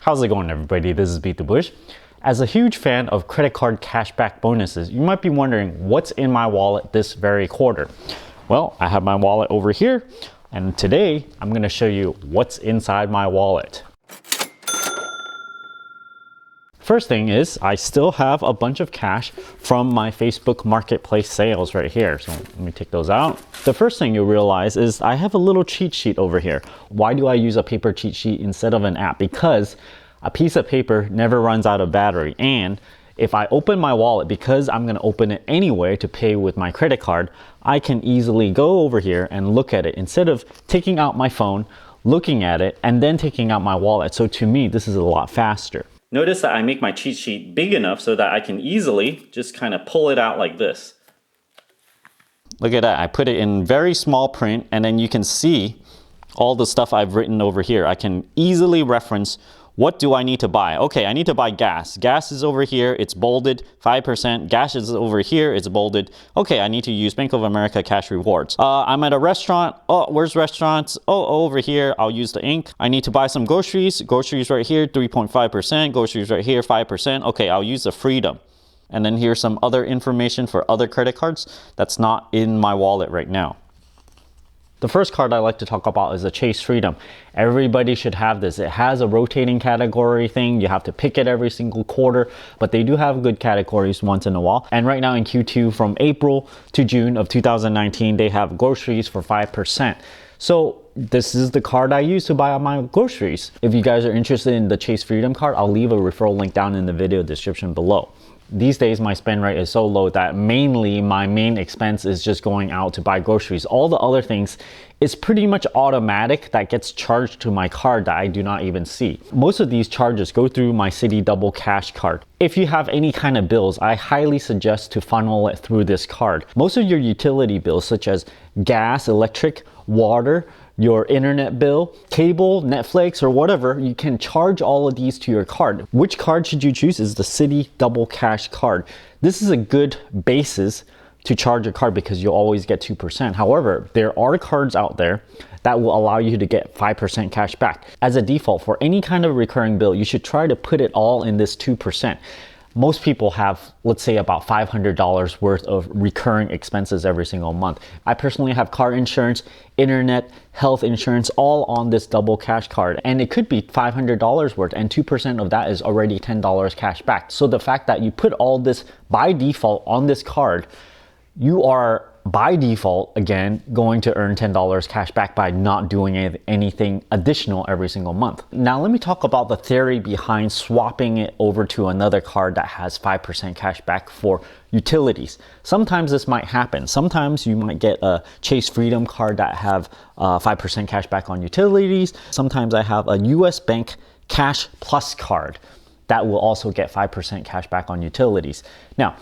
How's it going, everybody? This is BeatTheBush. As a huge fan of credit card cashback bonuses, you might be wondering what's in my wallet this very quarter. Well, I have my wallet over here, and today I'm going to show you what's inside my wallet. First thing is, I still have a bunch of cash from my Facebook Marketplace sales right here. So let me take those out. The first thing you'll realize is I have a little cheat sheet over here. Why do I use a paper cheat sheet instead of an app? Because a piece of paper never runs out of battery. And if I open my wallet, because I'm gonna open it anyway to pay with my credit card, I can easily go over here and look at it instead of taking out my phone, looking at it, and then taking out my wallet. So to me, this is a lot faster. Notice that I make my cheat sheet big enough so that I can easily just kind of pull it out like this. Look at that, I put it in very small print, and then you can see all the stuff I've written over here. I can easily reference, what do I need to buy? Okay, I need to buy gas. Gas is over here, it's bolded, 5%. Gas is over here, it's bolded. Okay, I need to use Bank of America Cash Rewards. I'm at a restaurant. Oh, where's restaurants? Oh, over here, I'll use the ink. I need to buy some groceries. Groceries right here, 3.5%. Groceries right here, 5%. Okay, I'll use the Freedom. And then here's some other information for other credit cards that's not in my wallet right now. The first card I like to talk about is the Chase Freedom. Everybody should have this. It has a rotating category thing. You have to pick it every single quarter, but they do have good categories once in a while. And right now in Q2, from April to June of 2019, they have groceries for 5%. So this is the card I use to buy my groceries. If you guys are interested in the Chase Freedom card, I'll leave a referral link down in the video description below. These days, my spend rate is so low that mainly my main expense is just going out to buy groceries. All the other things is pretty much automatic that gets charged to my card that I do not even see. Most of these charges go through my Citi Double cash card. If you have any kind of bills, I highly suggest to funnel it through this card. Most of your utility bills, such as gas, electric, water, your internet bill, cable, Netflix, or whatever, you can charge all of these to your card. Which card should you choose is the Citi Double Cash card. This is a good basis to charge a card because you'll always get 2%. However, there are cards out there that will allow you to get 5% cash back. As a default, for any kind of recurring bill, you should try to put it all in this 2%. Most people have, let's say, about $500 worth of recurring expenses every single month. I personally have car insurance, internet, health insurance, all on this Double Cash card. And it could be $500 worth, and 2% of that is already $10 cash back. So the fact that you put all this by default on this card, you are by default, again, going to earn $10 cash back by not doing anything additional every single month. Now, let me talk about the theory behind swapping it over to another card that has 5% cash back for utilities. Sometimes this might happen. Sometimes you might get a Chase Freedom card that have 5% cash back on utilities. Sometimes I have a US Bank Cash Plus card that will also get 5% cash back on utilities. Now,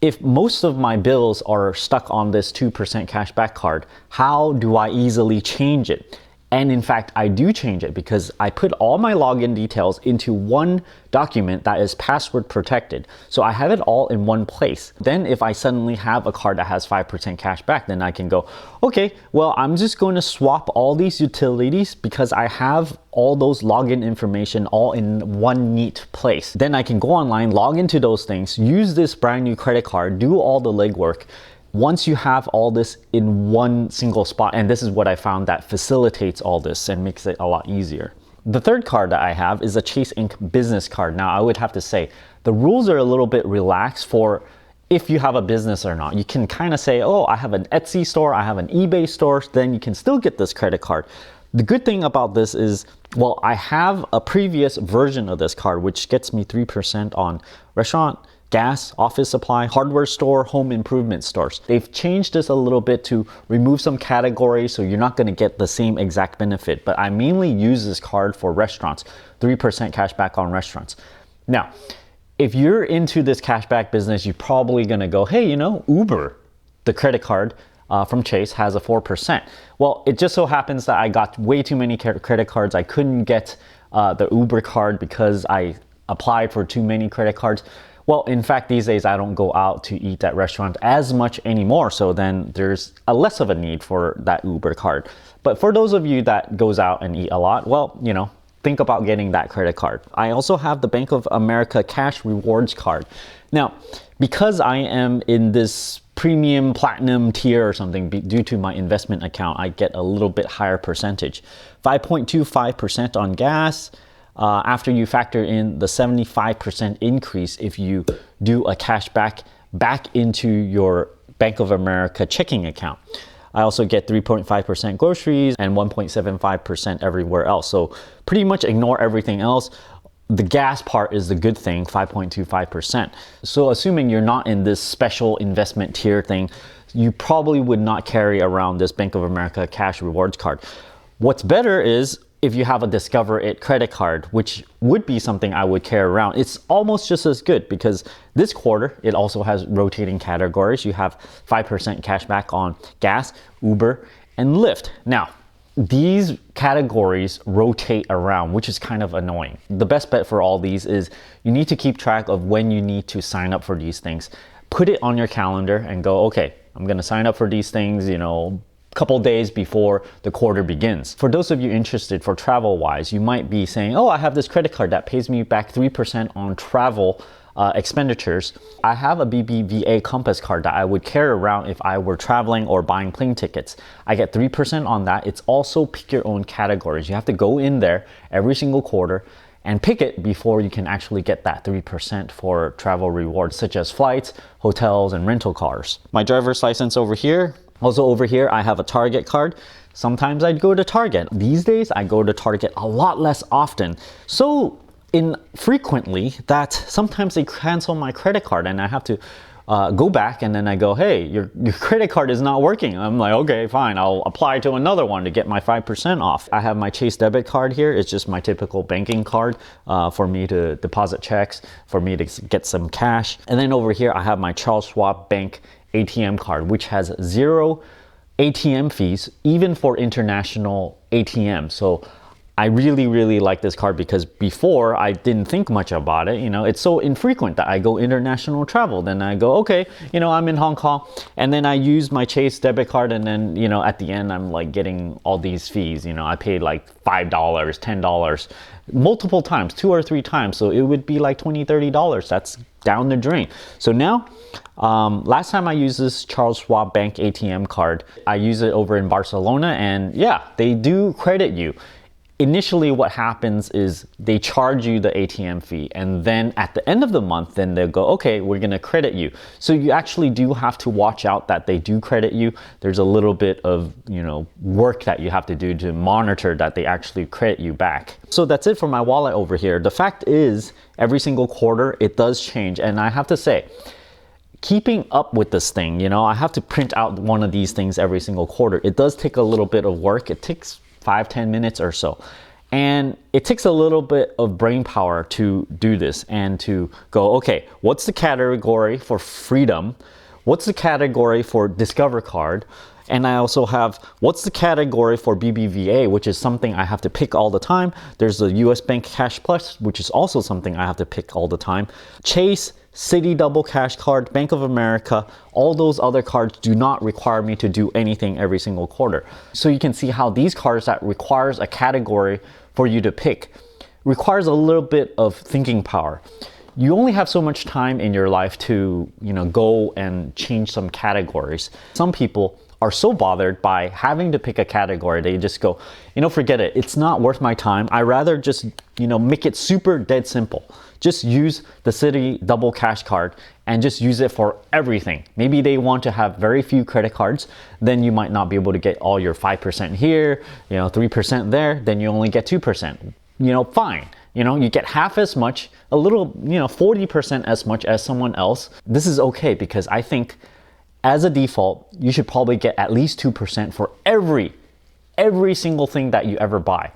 if most of my bills are stuck on this 2% cashback card, how do I easily change it? And in fact, I do change it because I put all my login details into one document that is password protected. So I have it all in one place. Then if I suddenly have a card that has 5% cash back, then I can go, okay, well, I'm just going to swap all these utilities because I have all those login information all in one neat place. Then I can go online, log into those things, use this brand new credit card, do all the legwork. Once you have all this in one single spot, and this is what I found that facilitates all this and makes it a lot easier. The third card that I have is a Chase Inc. business card. Now, I would have to say, the rules are a little bit relaxed for if you have a business or not. You can kind of say, oh, I have an Etsy store, I have an eBay store, then you can still get this credit card. The good thing about this is, well, I have a previous version of this card, which gets me 3% on restaurant, gas, office supply, hardware store, home improvement stores. They've changed this a little bit to remove some categories so you're not going to get the same exact benefit, but I mainly use this card for restaurants, 3% cash back on restaurants. Now, if you're into this cashback business, you're probably going to go, hey, you know, Uber, the credit card from Chase has a 4%. Well, it just so happens that I got way too many credit cards. I couldn't get the Uber card because I applied for too many credit cards. Well, in fact, these days I don't go out to eat at restaurants as much anymore, so then there's a less of a need for that Uber card. But for those of you that goes out and eat a lot, well, you know, think about getting that credit card. I also have the Bank of America Cash Rewards card. Now, because I am in this premium platinum tier or something due to my investment account, I get a little bit higher percentage. 5.25% on gas after you factor in the 75% increase if you do a cashback back into your Bank of America checking account. I also get 3.5% groceries and 1.75% everywhere else. So pretty much ignore everything else. The gas part is the good thing, 5.25%. So assuming you're not in this special investment tier thing, you probably would not carry around this Bank of America Cash Rewards card. What's better is if you have a Discover It credit card, which would be something I would carry around. It's almost just as good because this quarter, it also has rotating categories. You have 5% cash back on gas, Uber, and Lyft. Now, these categories rotate around, which is kind of annoying. The best bet for all these is you need to keep track of when you need to sign up for these things. Put it on your calendar and go, okay, I'm gonna sign up for these things, couple days before the quarter begins. For those of you interested for travel wise, you might be saying, oh, I have this credit card that pays me back 3% on travel expenditures. I have a BBVA Compass card that I would carry around if I were traveling or buying plane tickets. I get 3% on that. It's also pick your own categories. You have to go in there every single quarter and pick it before you can actually get that 3% for travel rewards, such as flights, hotels, and rental cars. My driver's license over here. Also over here, I have a Target card. Sometimes I'd go to Target. These days, I go to Target a lot less often. So infrequently that sometimes they cancel my credit card and I have to go back and then I go, hey, your credit card is not working. I'm like, okay, fine. I'll apply to another one to get my 5% off. I have my Chase debit card here. It's just my typical banking card for me to deposit checks, for me to get some cash. And then over here, I have my Schwab Bank ATM card, which has 0 ATM fees, even for international ATM. So I really, really like this card because before I didn't think much about it. It's so infrequent that I go international travel. Then I go, okay, I'm in Hong Kong, and then I use my Chase debit card, and then, at the end, I'm like getting all these fees. I paid like $5, $10, multiple times, 2 or 3 times. So it would be like $20, $30. That's down the drain. So now, last time I used this Schwab Bank ATM card, I use it over in Barcelona, and yeah, they do credit you. Initially, what happens is they charge you the ATM fee, and then at the end of the month, then they'll go, okay, we're gonna credit you. So you actually do have to watch out that they do credit you. There's a little bit of work that you have to do to monitor that they actually credit you back. So that's it for my wallet over here. The fact is, every single quarter, it does change, and I have to say, keeping up with this thing, I have to print out one of these things every single quarter. It does take a little bit of work. It takes 5-10 minutes or so. And it takes a little bit of brain power to do this and to go, okay, what's the category for Freedom? What's the category for Discover Card? And I also have, what's the category for BBVA, which is something I have to pick all the time. There's the US Bank Cash Plus, which is also something I have to pick all the time. Chase, Citi Double Cash Card, Bank of America, all those other cards do not require me to do anything every single quarter. So you can see how these cards that requires a category for you to pick requires a little bit of thinking power. You only have so much time in your life to, go and change some categories. Some people are so bothered by having to pick a category, they just go, forget it. It's not worth my time. I rather just, make it super dead simple. Just use the Citi Double Cash Card and just use it for everything. Maybe they want to have very few credit cards, then you might not be able to get all your 5% here, 3% there, then you only get 2%. Fine. You get half as much, a little, 40% as much as someone else. This is okay because I think as a default, you should probably get at least 2% for every single thing that you ever buy.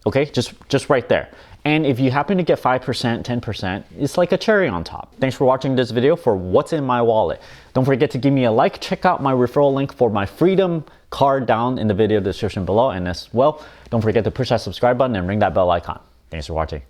Okay, just right there. And if you happen to get 5%, 10%, it's like a cherry on top. Thanks for watching this video for what's in my wallet. Don't forget to give me a like. Check out my referral link for my Freedom card down in the video description below. And as well, don't forget to push that subscribe button and ring that bell icon. Thanks for watching.